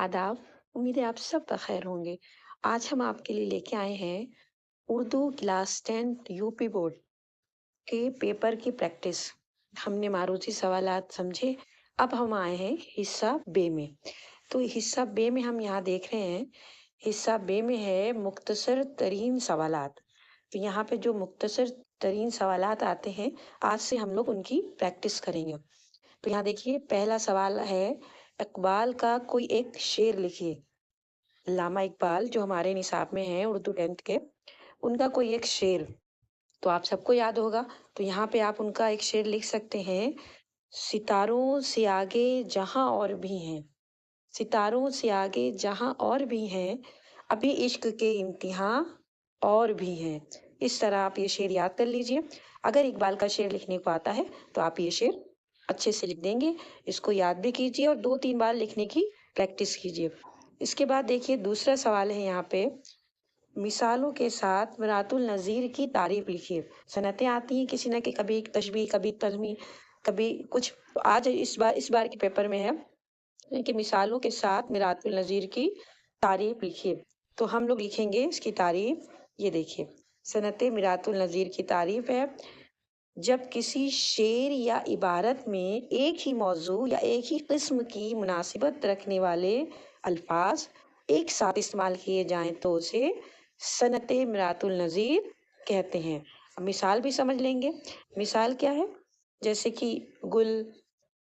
आदाब। उम्मीद है आप सब बखैर होंगे। आज हम आपके लिए लेके आए हैं उर्दू क्लास 10 यूपी बोर्ड के पेपर की प्रैक्टिस। हमने मारूती सवालात समझे। अब हम आए हैं हिस्सा बे में। तो हिस्सा बे में हम यहाँ देख रहे हैं, हिस्सा बे में है मुख्तसर तरीन सवालात। तो यहाँ पे जो मुख्तसर तरीन सवालात आते हैं, आज से हम लोग उनकी प्रैक्टिस करेंगे। तो यहाँ देखिए, पहला सवाल है, इकबाल का कोई एक शेर लिखिए। अल्लामा इकबाल जो हमारे निसाब में हैं उर्दू 10th के, उनका कोई एक शेर तो आप सबको याद होगा। तो यहाँ पे आप उनका एक शेर लिख सकते हैं, सितारों से आगे जहां और भी हैं, सितारों से आगे जहां और भी हैं, अभी इश्क के इम्तिहान और भी हैं। इस तरह आप ये शेर याद कर लीजिए। अगर इकबाल का शेर लिखने को आता है तो आप ये शेर अच्छे से लिख देंगे। इसको याद भी कीजिए और 2-3 बार लिखने की प्रैक्टिस कीजिए। इसके बाद देखिए, दूसरा सवाल है यहाँ पे, मिसालों के साथ मिरातुल नज़ीर की तारीफ लिखिए। सनतें आती हैं किसी न कि कभी तशबीह, कभी तज़मीह, कभी कुछ। तो आज इस बार के पेपर में है कि मिसालों के साथ मिरातुल नज़ीर की तारीफ लिखिए। तो हम लोग लिखेंगे इसकी तारीफ। ये देखिए, सनत मिरातुल नज़ीर की तारीफ है, जब किसी शेर या इबारत में एक ही मौजू या एक ही किस्म की मुनासिबत रखने वाले अल्फाज एक साथ इस्तेमाल किए जाएं तो उसे सनत मिरातुल नज़ीर कहते हैं। अब मिसाल भी समझ लेंगे। मिसाल क्या है? जैसे कि गुल,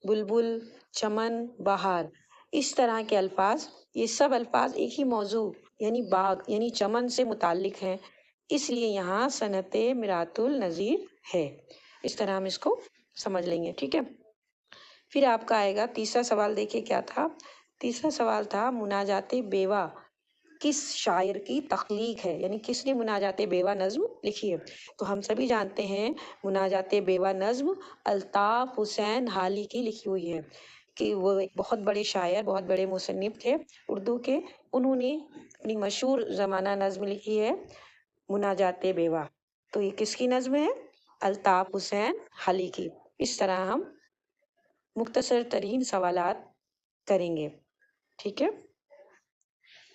बुलबुल, चमन, बहार, इस तरह के अल्फाज, ये सब अल्फाज एक ही मौजू यानी बाग यानी चमन से मुताल्लिक हैं, इसलिए यहाँ सनत मिरातुल नज़ीर है। इस तरह हम इसको समझ लेंगे, ठीक है। फिर आपका आएगा तीसरा सवाल। देखिए क्या था। तीसरा सवाल था, मुनाजाते बेवा किस शायर की तख्लीक है, यानी किसने मुनाजाते बेवा नज्म लिखी है। तो हम सभी जानते हैं मुनाजाते बेवा नज्म अल्ताफ हुसैन हाली की लिखी हुई है, कि वो एक बहुत बड़े शायर, बहुत बड़े मुसन्निफ थे उर्दू के। उन्होंने अपनी मशहूर ज़माना नज्म लिखी है, मुनाजाते बेवा। तो ये किसकी नज्म है? अल्ताफ हुसैन हाली की। इस तरह हम मुख्तसर तरीन सवालात करेंगे, ठीक है।